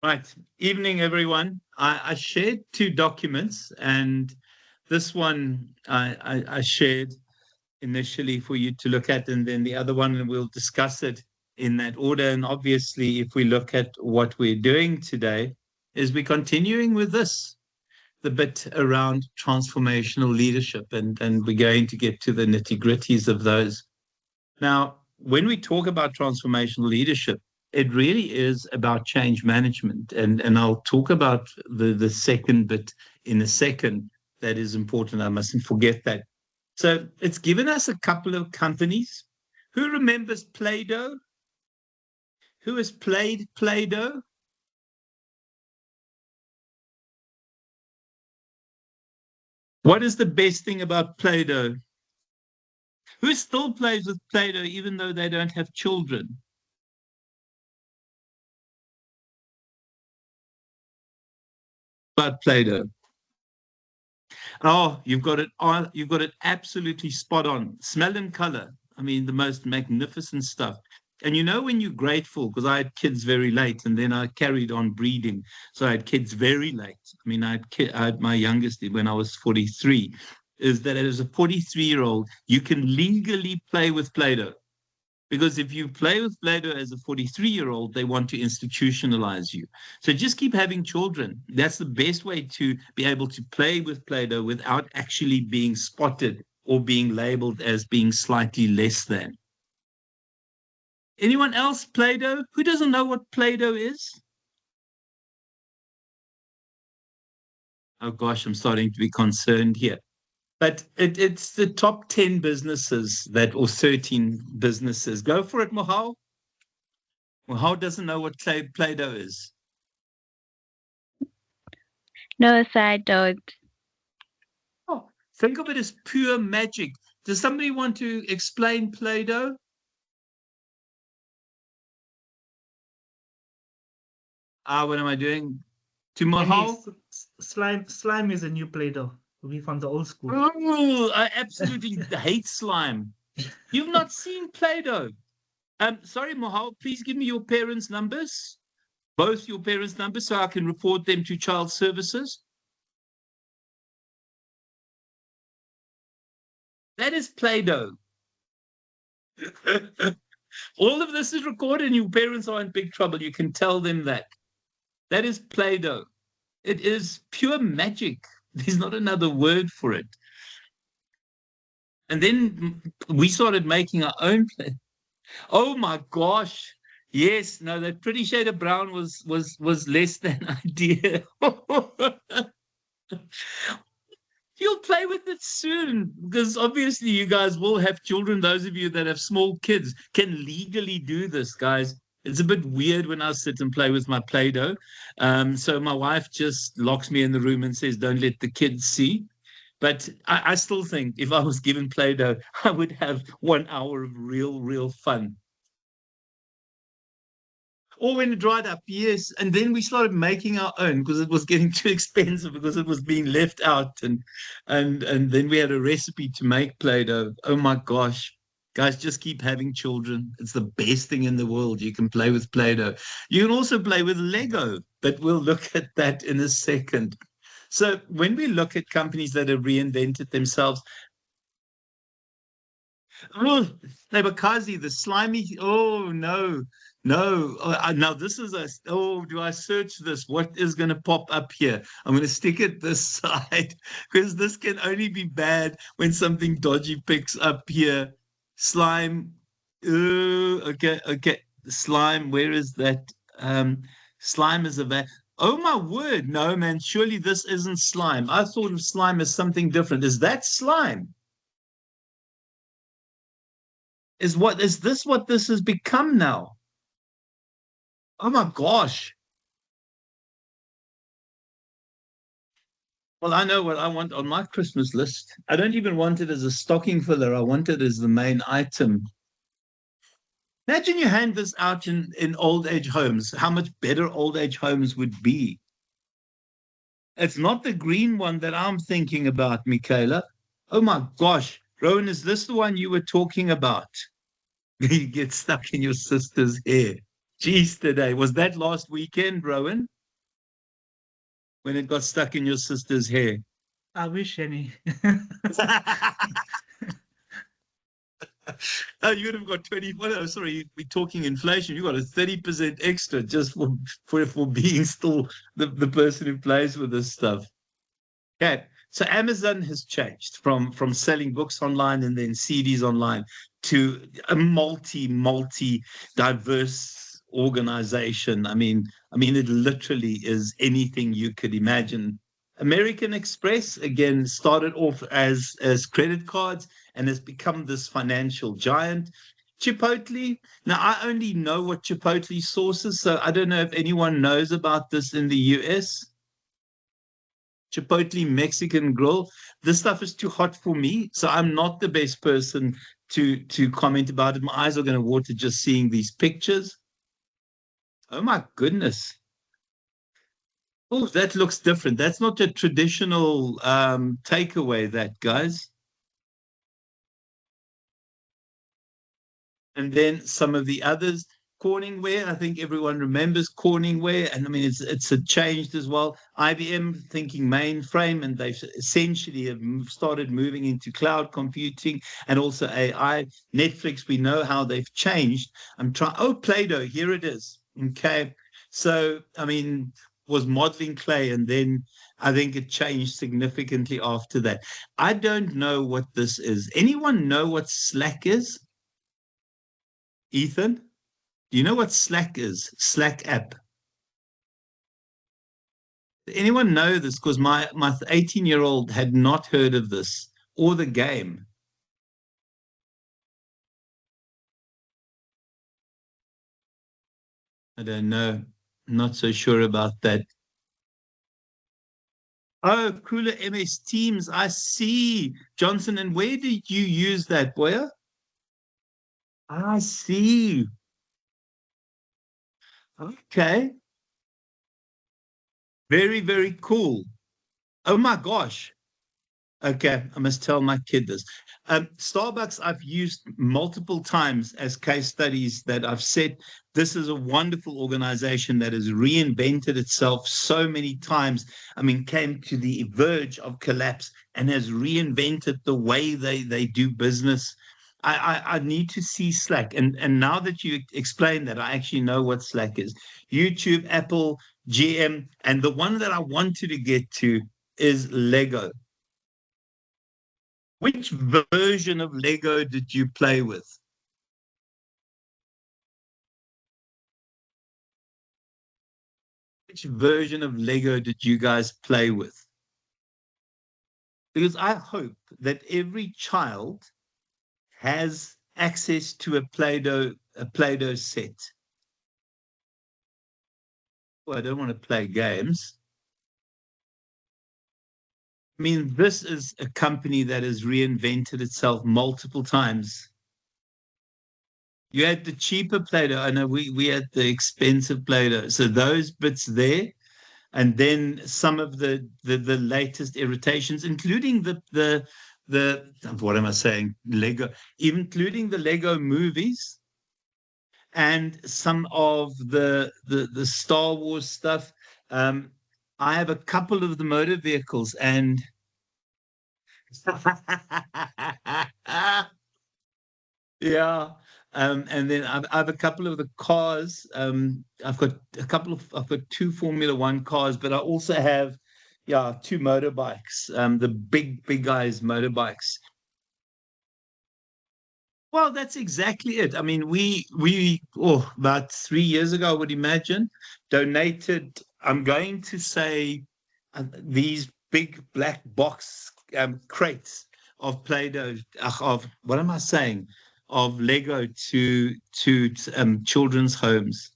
Right. Evening, everyone. I shared two documents, and this one I shared initially for you to look at, and then the other one we'll discuss it in that order. And obviously, if we look at what we're doing today, is we're continuing with this, the bit around transformational leadership, and we're going to get to the nitty-gritties of those. Now, when we talk about transformational leadership, it really is about change management. And I'll talk about the second bit in a second. That is important. I mustn't forget that. So it's given us a couple of companies. Who remembers Play-Doh? Who has played Play-Doh? What is the best thing about Play-Doh? Who still plays with Play-Doh even though they don't have children? About Play-Doh. Oh, you've got it on. You've got it absolutely spot on. Smell and color. I mean, the most magnificent stuff. And you know when you're grateful, because I had kids very late, and then I carried on breeding, so I had kids very late. I mean, I had my youngest when I was 43. Is that as a 43-year-old, you can legally play with Play-Doh. Because if you play with Play-Doh as a 43-year-old, they want to institutionalize you. So just keep having children. That's the best way to be able to play with Play-Doh without actually being spotted or being labeled as being slightly less than. Anyone else Play-Doh? Who doesn't know what Play-Doh is? Oh gosh, I'm starting to be concerned here. But it's the top 10 businesses that, or 13 businesses. Go for it, Mohal. Mohal doesn't know what Play-Doh is. No, sir, I don't. Oh, think of it as pure magic. Does somebody want to explain Play-Doh? What am I doing? To Any Mahal? slime is a new Play-Doh. We from the old school. Oh, I absolutely hate slime. You've not seen Play-Doh. Sorry, Mahal, please give me your parents' numbers, both your parents' numbers, so I can report them to child services. That is Play-Doh. All of this is recorded, and your parents are in big trouble. You can tell them that. That is Play-Doh. It is pure magic. There's not another word for it. And then we started making our own play. Oh my gosh. Yes, no, that Pretty Shade of Brown was less than ideal. You'll play with it soon because obviously you guys will have children. Those of you that have small kids can legally do this, guys. It's a bit weird when I sit and play with my Play-Doh. So my wife just locks me in the room and says, "Don't let the kids see." But I still think if I was given Play-Doh, I would have 1 hour of real fun. Or when it dried up, yes. And then we started making our own because it was getting too expensive because it was being left out. And then we had a recipe to make Play-Doh. Oh my gosh. Guys, just keep having children. It's the best thing in the world. You can play with Play-Doh. You can also play with Lego, but we'll look at that in a second. So when we look at companies that have reinvented themselves, oh, Nabakazi, the slimy. Oh no, no. Now this is a. Oh, do I search this? What is going to pop up here? I'm going to stick it this side because this can only be bad when something dodgy picks up here. Slime. Okay, okay. Slime. Where is that? Slime is a. Oh my word! No, man. Surely this isn't slime. I thought of slime as something different. Is that slime? Is this what this has become now? Oh my gosh. Well, I know what I want on my Christmas list. I don't even want it as a stocking filler. I want it as the main item. Imagine you hand this out in old age homes, how much better old age homes would be. It's not the green one that I'm thinking about, Michaela. Oh my gosh. Rowan, is this the one you were talking about? You get stuck in your sister's hair. Easter Day. Was that last weekend, Rowan? When it got stuck in your sister's hair? I wish any. Oh, you would have got 20. Well, oh, sorry, we're talking inflation. You got a 30% extra just for being still the person who plays with this stuff. Okay. So Amazon has changed from selling books online and then CDs online to a multi diverse organization. I mean, it literally is anything you could imagine. American Express again started off as credit cards and has become this financial giant. Chipotle. Now, I only know what Chipotle sources, so I don't know if anyone knows about this in the US. Chipotle Mexican grill. This stuff is too hot for me, so I'm not the best person to comment about it. My eyes are going to water just seeing these pictures. Oh my goodness. Oh, that looks different. That's not a traditional takeaway, that, guys. And then some of the others, Corningware. I think everyone remembers Corningware, and I mean it's changed as well. IBM thinking mainframe, and they've essentially have started moving into cloud computing and also AI. Netflix, we know how they've changed. I'm trying. Oh, Play-Doh, here it is. Okay, so I mean, was modeling clay, and then I think it changed significantly after that. I don't know what this is. Anyone know what Slack is? Ethan, do you know what Slack is? Slack app. Anyone know this? Because my 18-year-old had not heard of this or the game. I don't know. Not so sure about that. Oh, Cooler MS Teams. I see. Johnson, and where did you use that, Boya? I see. Okay. Very, very cool. Oh my gosh. Okay, I must tell my kid this. Starbucks, I've used multiple times as case studies that I've said this is a wonderful organization that has reinvented itself so many times. I mean, came to the verge of collapse and has reinvented the way they do business. I need to see Slack. And now that you explain that, I actually know what Slack is. YouTube, Apple, GM, and the one that I wanted to get to is Lego. Which version of Lego did you play with? Which version of Lego did you guys play with? Because I hope that every child has access to a Play-Doh set. Well, I don't want to play games. I mean, this is a company that has reinvented itself multiple times. You had the cheaper Play-Doh. I know we had the expensive Play-Doh. So those bits there, and then some of the latest irritations, including the what am I saying? Lego, including the Lego movies and some of the Star Wars stuff. I have a couple of the motor vehicles, and yeah. And then I have a couple of the cars. I've got two Formula One cars, but I also have, yeah, two motorbikes. The big guys motorbikes. Well, that's exactly it. I mean, about 3 years ago, I would imagine, donated. I'm going to say these big black box crates of Play-Doh, of what am I saying? Of Lego to children's homes.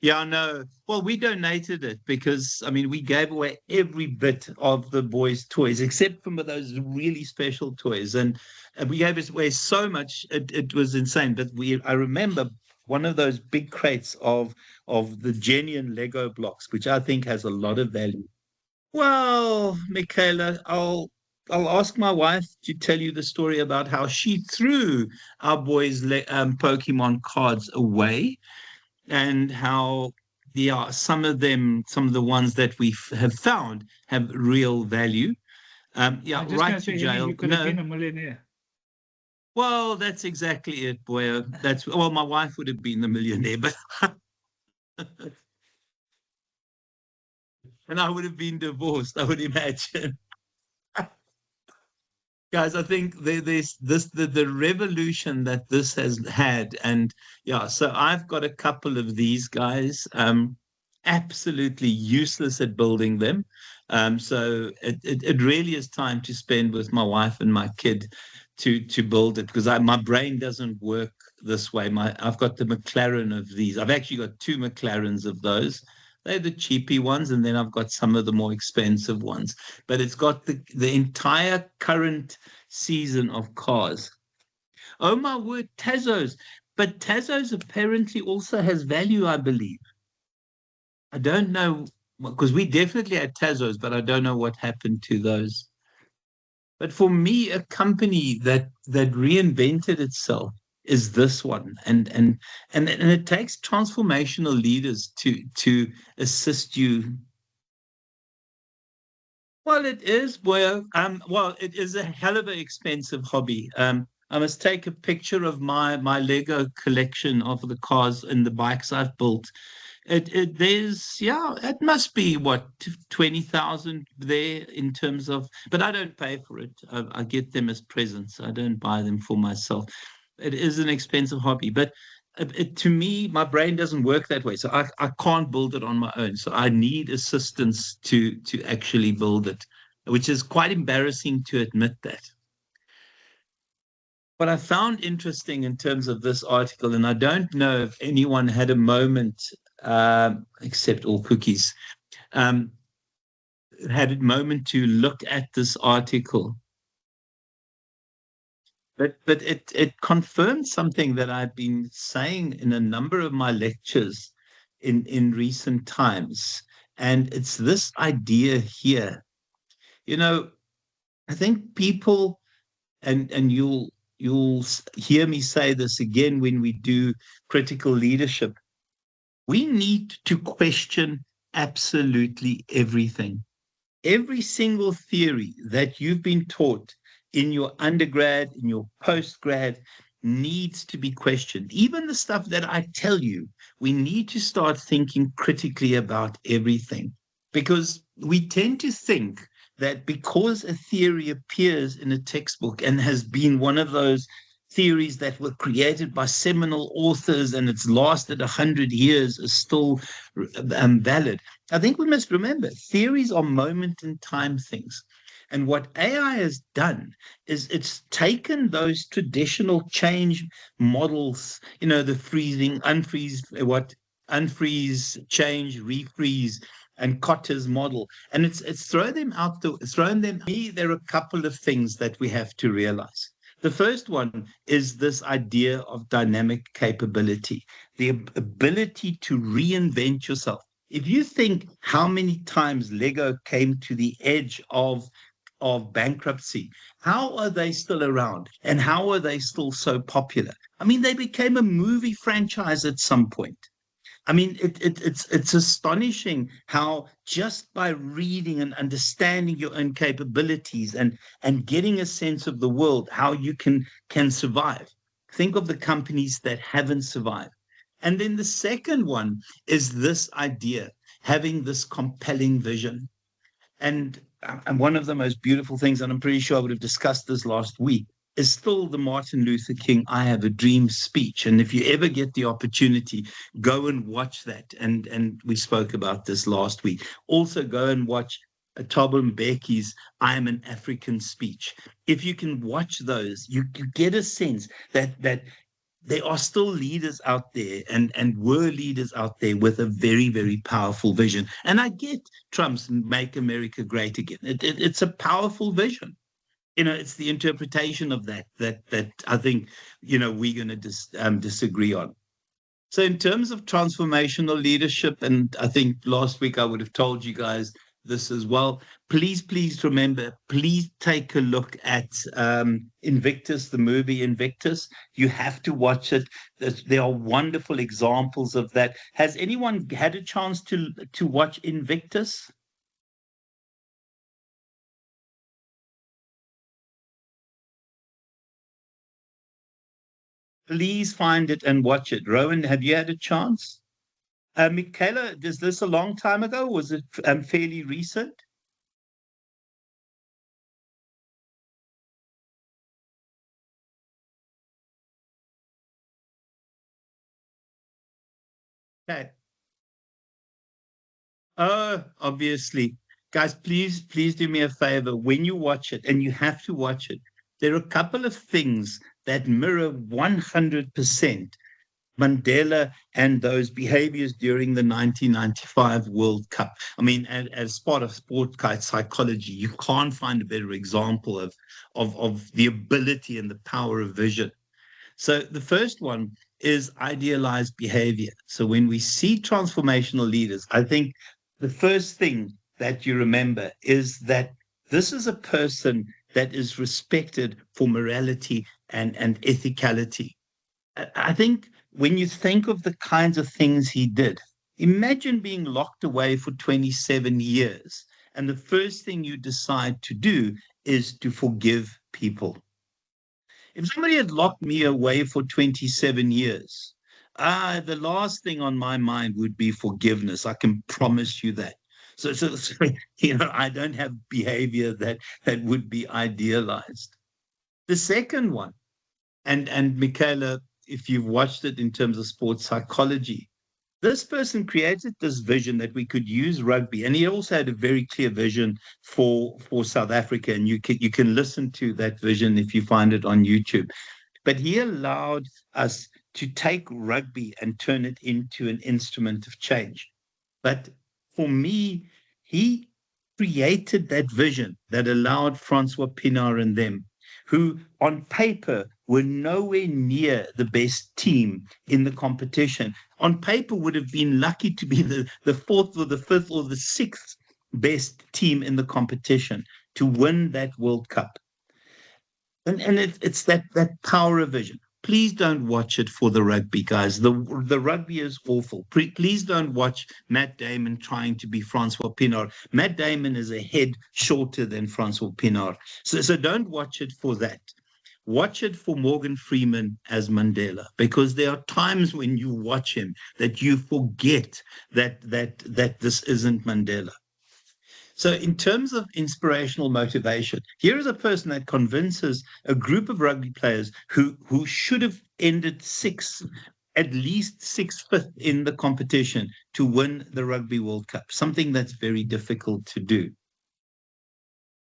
Yeah, no. Well, we donated it because I mean we gave away every bit of the boys' toys except for those really special toys, and we gave away so much it was insane. But I remember one of those big crates of the genuine Lego blocks, which I think has a lot of value. Well, Michaela, I'll ask my wife to tell you the story about how she threw our boys' Pokemon cards away. and how, yeah, some of the ones that we have found have real value. Yeah, I'm just right gonna to say, Henny, jail. you could have No, been a millionaire. well, that's exactly it, boy. Well, my wife would have been the millionaire, but and I would have been divorced, I would imagine. Guys, I think there's the revolution that this has had, and yeah, so I've got a couple of these guys, absolutely useless at building them. So it really is time to spend with my wife and my kid to build it, because my brain doesn't work this way. I've got the McLaren of these. I've actually got two McLarens of those. They're the cheapy ones, and then I've got some of the more expensive ones. But it's got the entire current season of cars. Oh my word, Tazos. But Tazos apparently also has value, I believe. I don't know, because we definitely had Tazos, but I don't know what happened to those. But for me, a company that reinvented itself is this one, and it takes transformational leaders to assist you. Well, it is. Well, it is a hell of an expensive hobby. I must take a picture of my Lego collection of the cars and the bikes I've built. There's, yeah, it must be what, 20,000 there in terms of, but I don't pay for it. I get them as presents. I don't buy them for myself. It is an expensive hobby, but to me, my brain doesn't work that way. So I can't build it on my own. So I need assistance to actually build it, which is quite embarrassing to admit that. What I found interesting in terms of this article, and I don't know if anyone had a moment, except all cookies, um, had a moment to look at this article. But it confirmed something that I've been saying in a number of my lectures in recent times. And it's this idea here. You know, I think people, and you'll hear me say this again when we do critical leadership, we need to question absolutely everything. Every single theory that you've been taught in your undergrad, in your postgrad, needs to be questioned. Even the stuff that I tell you, we need to start thinking critically about everything, because we tend to think that because a theory appears in a textbook and has been one of those theories that were created by seminal authors and it's lasted 100 years is still valid. I think we must remember theories are moment in time things. And what AI has done is it's taken those traditional change models, the freezing, unfreeze, unfreeze, change, refreeze, and Kotter's model, and it's thrown them. Me, there are a couple of things that we have to realize. The first one is this idea of dynamic capability, the ability to reinvent yourself. If you think how many times Lego came to the edge of bankruptcy, how are they still around? And how are they still so popular? I mean, they became a movie franchise at some point. I mean, it's astonishing how just by reading and understanding your own capabilities and getting a sense of the world, how you can survive. Think of the companies that haven't survived. And then the second one is this idea, having this compelling vision. And one of the most beautiful things, and I'm pretty sure I would have discussed this last week, is still the Martin Luther King "I Have a Dream" speech. And if you ever get the opportunity, go and watch that. And we spoke about this last week. Also, go and watch Thabo Mbeki's "I Am an African" speech. If you can watch those, you get a sense that there are still leaders out there and were leaders out there with a very, very powerful vision. And I get Trump's "Make America Great Again." It's a powerful vision. It's the interpretation of that I think, we're going to disagree on. So in terms of transformational leadership, and I think last week I would have told you guys this as well. Please remember, please take a look at Invictus, the movie Invictus. You have to watch it. There are wonderful examples of that. Has anyone had a chance to watch Invictus? Please find it and watch it. Rowan, have you had a chance? Michaela, is this a long time ago? Was it fairly recent? Okay. Oh, obviously. Guys, please do me a favor. When you watch it, and you have to watch it, there are a couple of things that mirror 100% Mandela and those behaviors during the 1995 World Cup. I mean, as part of sport psychology, you can't find a better example of the ability and the power of vision. So the first one is idealized behavior. So when we see transformational leaders, I think the first thing that you remember is that this is a person that is respected for morality and ethicality. I think when you think of the kinds of things he did, imagine being locked away for 27 years, and the first thing you decide to do is to forgive people. If somebody had locked me away for 27 years, the last thing on my mind would be forgiveness. I can promise you that. So I don't have behavior that would be idealized. The second one, and Michaela, if you've watched it in terms of sports psychology, this person created this vision that we could use rugby, and he also had a very clear vision for South Africa, and you can listen to that vision if you find it on YouTube. But he allowed us to take rugby and turn it into an instrument of change. But for me, he created that vision that allowed Francois Pienaar and them, who on paper were nowhere near the best team in the competition. On paper would have been lucky to be the fourth or the fifth or the sixth best team in the competition to win that World Cup. And it's that power of vision. Please don't watch it for the rugby, guys. The rugby is awful. Please don't watch Matt Damon trying to be Francois Pienaar. Matt Damon is a head shorter than Francois Pienaar. So don't watch it for that. Watch it for Morgan Freeman as Mandela, because there are times when you watch him that you forget that this isn't Mandela. So, in terms of inspirational motivation, here is a person that convinces a group of rugby players who should have ended sixth, at least fifth in the competition to win the Rugby World Cup, something that's very difficult to do.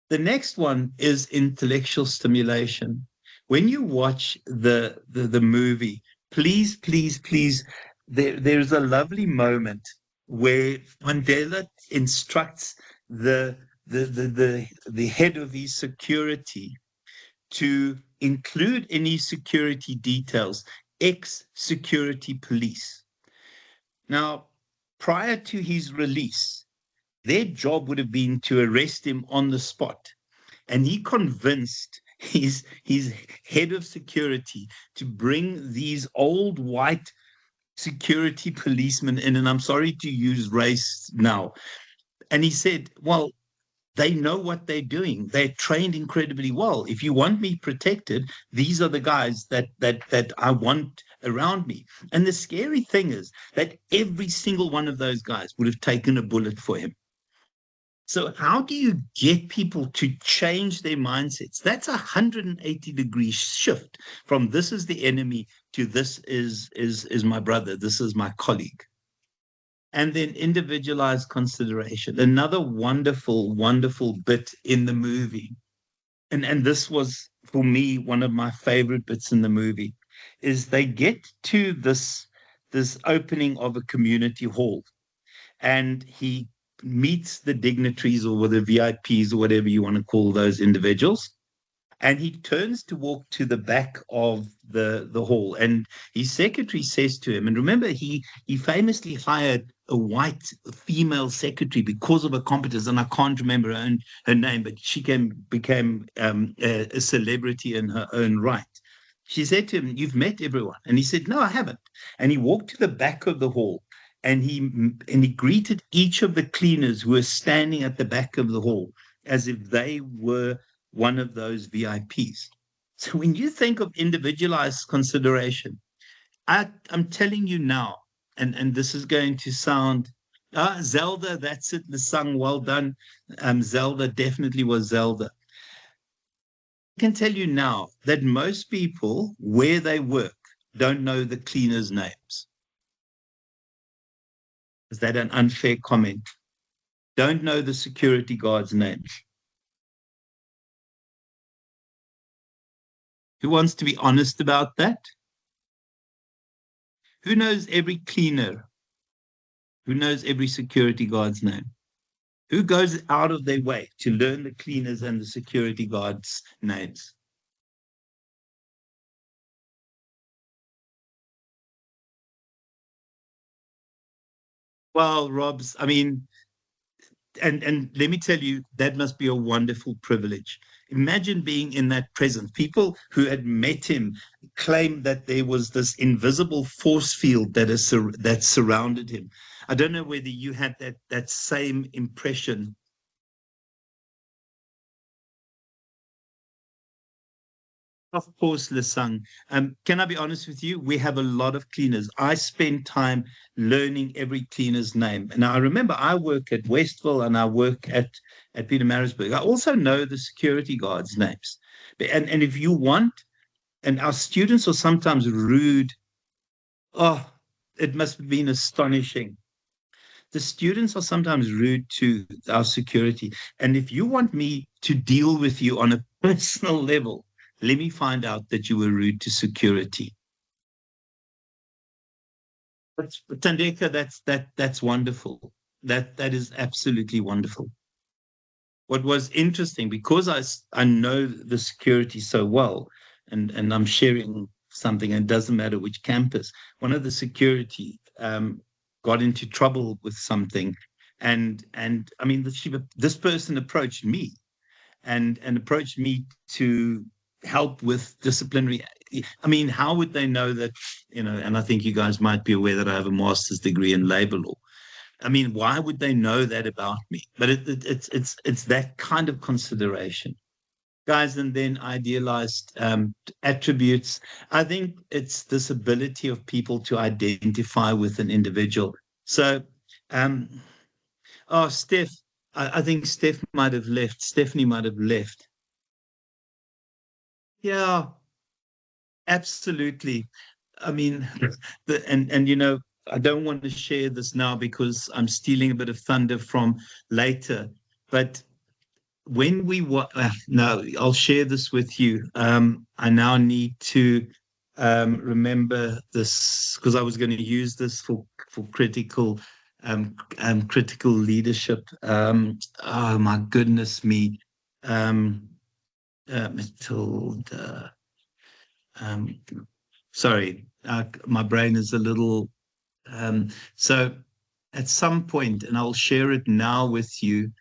The next one is intellectual stimulation. When you watch the movie, please, there's a lovely moment where Mandela instructs the the head of his security to include in his security details ex-security police. Now, prior to his release, their job would have been to arrest him on the spot. And he convinced his head of security to bring these old white security policemen in. And I'm sorry to use race now. And he said, well, they know what they're doing. They're trained incredibly well. If you want me protected, these are the guys that I want around me. And the scary thing is that every single one of those guys would have taken a bullet for him. So how do you get people to change their mindsets? That's a 180-degree shift from this is the enemy to this is my brother, this is my colleague. And then individualized consideration, another wonderful bit in the movie. And this was, for me, one of my favorite bits in the movie, is they get to this opening of a community hall, and he meets the dignitaries or the VIPs or whatever you want to call those individuals. And he turns to walk to the back of the hall, and his secretary says to him, and remember, he famously hired a white female secretary because of her competence, and I can't remember her name, but she became a celebrity in her own right. She said to him, "You've met everyone," and he said, "No, I haven't." And he walked to the back of the hall, and he greeted each of the cleaners who were standing at the back of the hall as if they were one of those VIPs. So when you think of individualized consideration, I'm telling you now, and this is going to sound, Zelda, that's it, the song, well done. Zelda definitely was Zelda. I can tell you now that most people, where they work, don't know the cleaners' names. Is that an unfair comment? Don't know the security guards' names. Who wants to be honest about that? Who knows every cleaner? Who knows every security guard's name? Who goes out of their way to learn the cleaners and the security guards' names? Well, Robs, I mean, and let me tell you, that must be a wonderful privilege. Imagine being in that presence. People who had met him claimed that there was this invisible force field that surrounded him. I don't know whether you had that same impression. Of course, Lesang. Can I be honest with you? We have a lot of cleaners. I spend time learning every cleaner's name. And I remember I work at Westville and I work at Peter Marisburg. I also know the security guards' names. And if you want, and our students are sometimes rude. Oh, it must have been astonishing. The students are sometimes rude to our security. And if you want me to deal with you on a personal level, let me find out that you were rude to security. But Tandeka, that's wonderful. That is absolutely wonderful. What was interesting, because I know the security so well, and I'm sharing something, and it doesn't matter which campus. One of the security got into trouble with something, and I mean, this person approached me and approached me to help with disciplinary. I mean, how would they know that, and I think you guys might be aware that I have a master's degree in labor law. I mean, why would they know that about me? But it's that kind of consideration, guys. And then idealized attributes. I think it's this ability of people to identify with an individual. So, um, oh, Steph, I think Steph might have left. Stephanie might have left. Yeah, absolutely. I mean, and I don't want to share this now because I'm stealing a bit of thunder from later. But when no, I'll share this with you. I now need to remember this because I was going to use this for critical leadership. Oh my goodness me, Matilda. Um, sorry, my brain is a little. So at some point, and I'll share it now with you.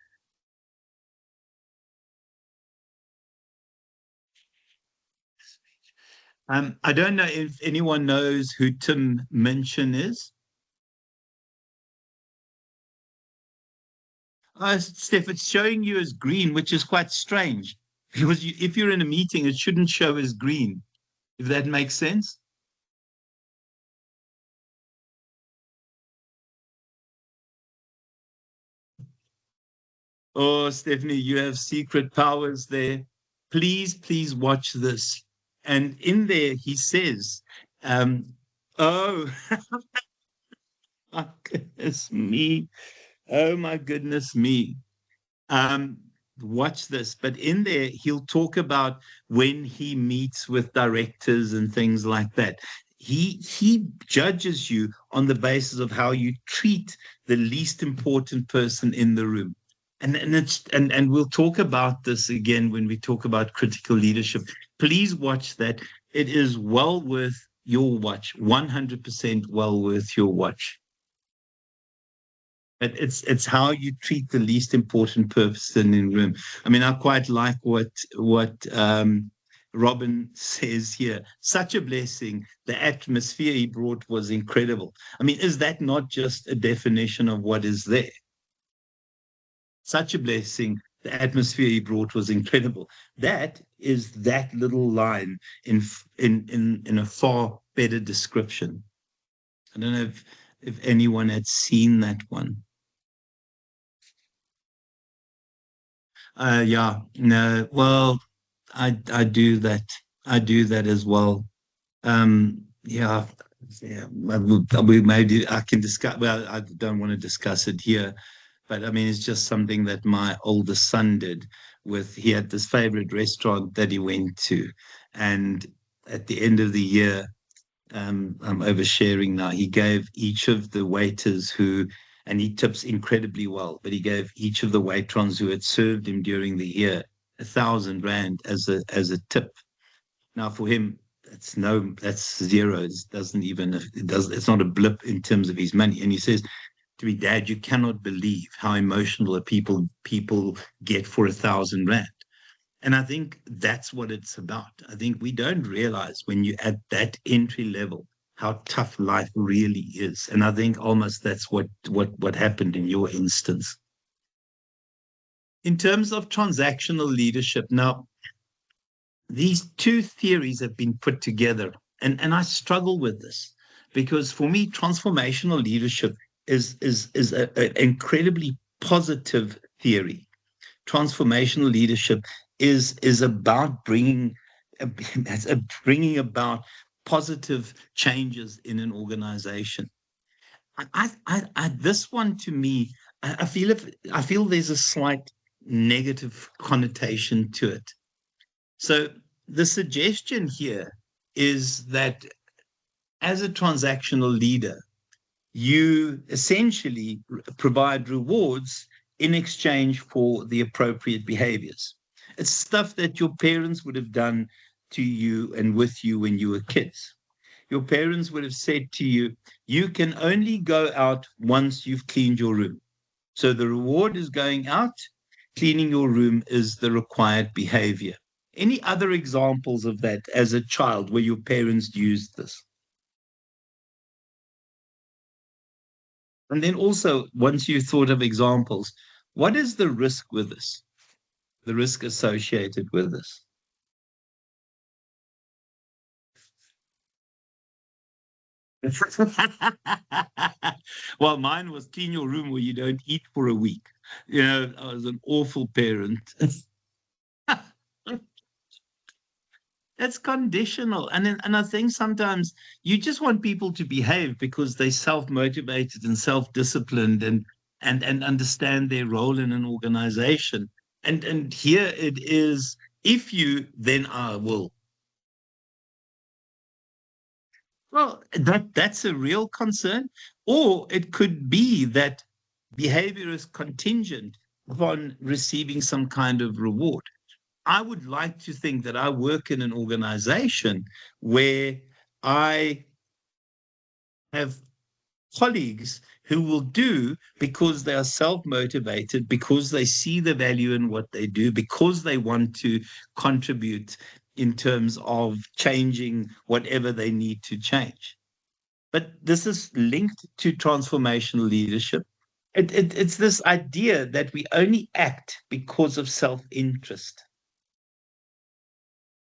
I don't know if anyone knows who Tim Minchin is. Steph, it's showing you as green, which is quite strange because if you're in a meeting, it shouldn't show as green, if that makes sense. Oh, Stephanie, you have secret powers there. Please watch this. And in there, he says, oh, my goodness me. Oh, my goodness me. Um, Watch this. But in there, he'll talk about when he meets with directors and things like that. He judges you on the basis of how you treat the least important person in the room. and we'll talk about this again when we talk about critical leadership. Please watch that. It is well worth your watch, 100% well worth your watch. It's how you treat the least important person in the room. I mean, I quite like what Robin says here. Such a blessing. The atmosphere he brought was incredible. I mean, is that not just a definition of what is there? Such a blessing. The atmosphere he brought was incredible. That is that little line in a far better description. I don't know if anyone had seen that one. Yeah, no, well, I do that. I do that as well. Yeah, yeah. We maybe I can discuss. Well, I don't want to discuss it here, but I mean, it's just something that my oldest son did. He had this favorite restaurant that he went to, and at the end of the year, I'm oversharing now. He gave each of the waiters and he tips incredibly well, but he gave each of the waitrons who had served him during the year 1,000 rand as a tip. Now for him, that's zero. It's not a blip in terms of his money. And he says to me, Dad, you cannot believe how emotional people get for 1,000 rand. And I think that's what it's about. I think we don't realize when you're at that entry level how tough life really is. And I think almost that's what happened in your instance. In terms of transactional leadership, now these two theories have been put together, and I struggle with this because for me, transformational leadership is an incredibly positive theory. Transformational leadership is about bringing about positive changes in an organization. This one to me, I feel there's a slight negative connotation to it. So the suggestion here is that as a transactional leader, you essentially provide rewards in exchange for the appropriate behaviors. It's stuff that your parents would have done to you and with you when you were kids. Your parents would have said to you, you can only go out once you've cleaned your room. So the reward is going out, cleaning your room is the required behavior. Any other examples of that as a child where your parents used this? And then also, once you thought of examples, what is the risk with this? The risk associated with this? Well, mine was clean your room where you don't eat for a week. You know, I was an awful parent. It's conditional. And I think sometimes you just want people to behave because they're self-motivated and self-disciplined and understand their role in an organization. And here it is, if you, then I will. Well, that's a real concern. Or it could be that behavior is contingent upon receiving some kind of reward. I would like to think that I work in an organization where I have colleagues who will do because they are self-motivated, because they see the value in what they do, because they want to contribute in terms of changing whatever they need to change. But this is linked to transformational leadership. It's this idea that we only act because of self-interest.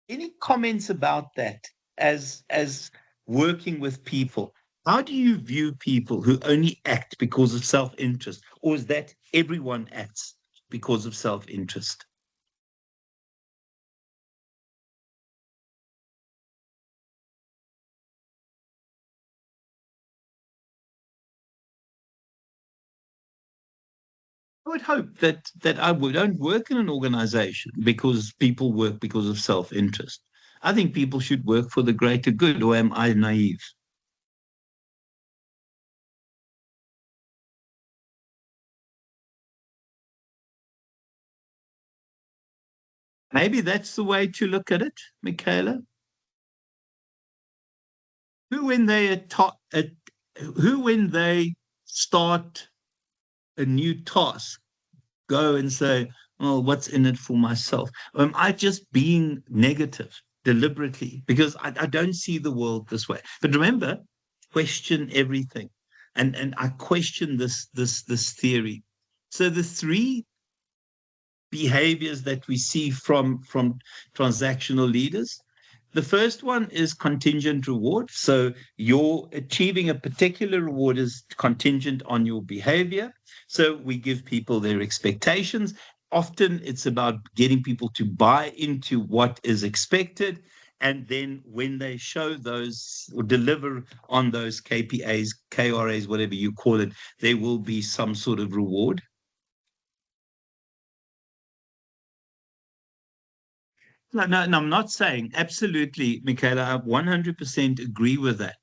Any comments about that as working with people? How do you view people who only act because of self-interest, or is that everyone acts because of self-interest? I would hope that don't work in an organization because people work because of self-interest. I think people should work for the greater good, or am I naive? Maybe that's the way to look at it, Michaela. Who, when they start a new task, go and say, "Oh, what's in it for myself?" Am I just being negative deliberately because I don't see the world this way? But remember, question everything, and I question this theory. So the three behaviors that we see from transactional leaders. The first one is contingent reward. So you're achieving a particular reward is contingent on your behavior. So we give people their expectations. Often it's about getting people to buy into what is expected. And then when they show those or deliver on those KPAs, KRAs, whatever you call it, there will be some sort of reward. No, I'm not saying absolutely, Michaela. I 100% agree with that.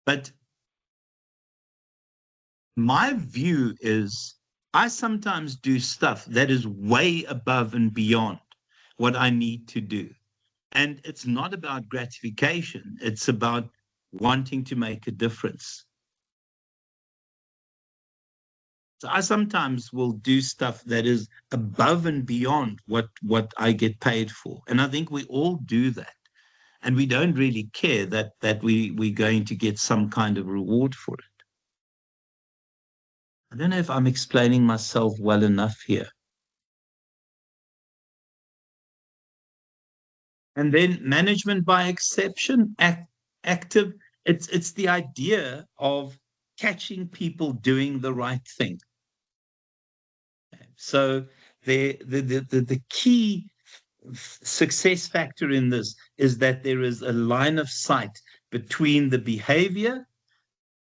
But my view is I sometimes do stuff that is way above and beyond what I need to do. And it's not about gratification, it's about wanting to make a difference. So I sometimes will do stuff that is above and beyond what I get paid for. And I think we all do that. And we don't really care that we're going to get some kind of reward for it. I don't know if I'm explaining myself well enough here. And then management by exception, active. It's the idea of catching people doing the right thing. So the key success factor in this is that there is a line of sight between the behavior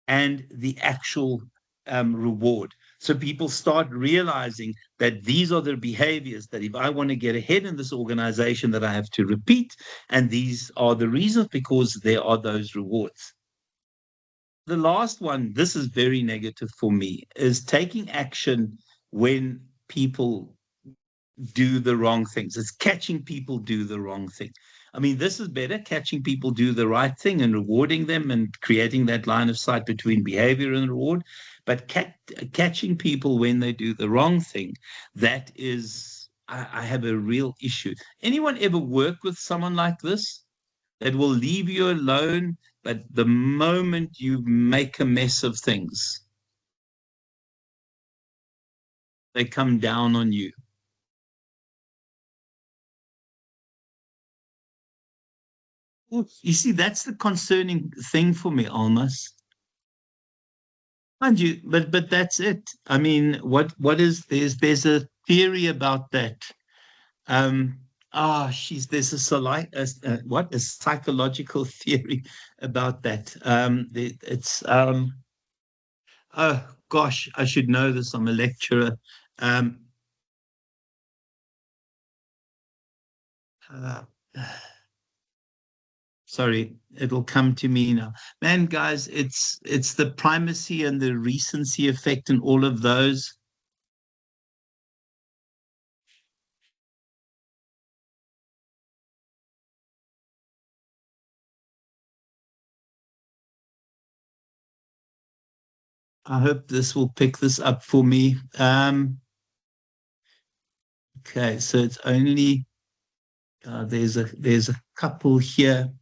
and the actual reward. So people start realizing that these are the behaviors that if I want to get ahead in this organization that I have to repeat, and these are the reasons because there are those rewards. The last one, this is very negative for me, is taking action when people do the wrong things. It's catching people do the wrong thing. I mean, this is better, catching people do the right thing and rewarding them and creating that line of sight between behavior and reward. But catching people when they do the wrong thing, that is, I have a real issue. Anyone ever work with someone like this that will leave you alone, but the moment you make a mess of things, they come down on you? You see, that's the concerning thing for me, almost. Mind you, but that's it. I mean, what is there's a theory about that. Um, there's a psychological theory about that. Oh gosh, I should know this. I'm a lecturer. Um, uh, Sorry, it'll come to me now. Man, guys, it's the primacy and the recency effect and all of those. I hope this will pick this up for me. Okay, so it's only there's a couple here.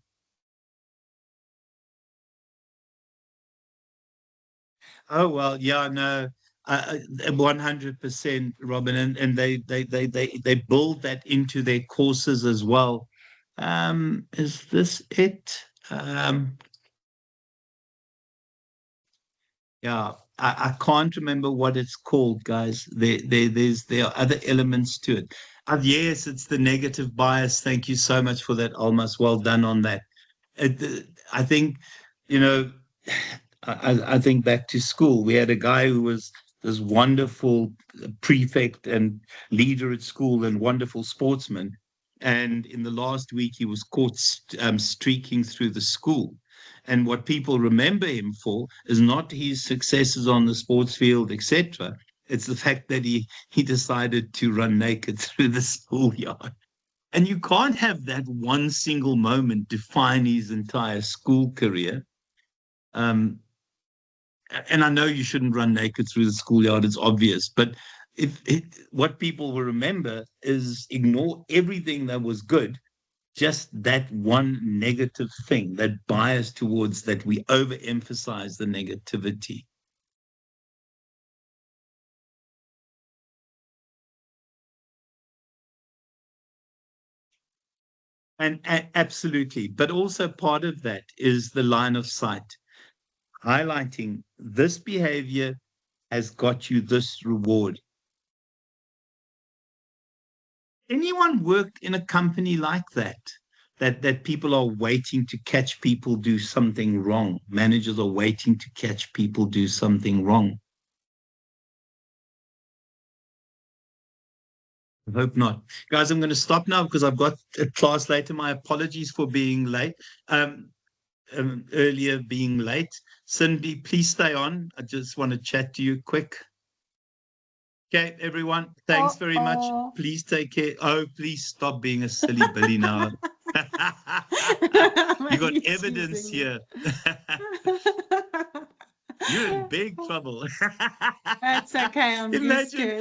Oh well, yeah, no, 100%, Robin, and they build that into their courses as well. Is this it? Yeah, I can't remember what it's called, guys. There are other elements to it. Yes, it's the negative bias. Thank you so much for that, Almas. Well done on that. I think, you know, I think back to school. We had a guy who was this wonderful prefect and leader at school and wonderful sportsman. And in the last week, he was caught streaking through the school. And what people remember him for is not his successes on the sports field, etc. It's the fact that he decided to run naked through the schoolyard. And you can't have that one single moment define his entire school career. And I know you shouldn't run naked through the schoolyard, it's obvious, but what people will remember is ignore everything that was good, just that one negative thing, that bias towards that we overemphasize the negativity. And absolutely. But also part of that is the line of sight, highlighting this behavior has got you this reward. Anyone worked in a company like that? That people are waiting to catch people do something wrong. Managers are waiting to catch people do something wrong. I hope not. Guys, I'm going to stop now because I've got a class later. My apologies for being late. Earlier being late. Cindy, please stay on. I just want to chat to you quick. Okay, everyone, thanks very much. Please take care. Oh, please stop being a silly Billy now. You got evidence here. You're in big trouble. That's okay. I'm used to it.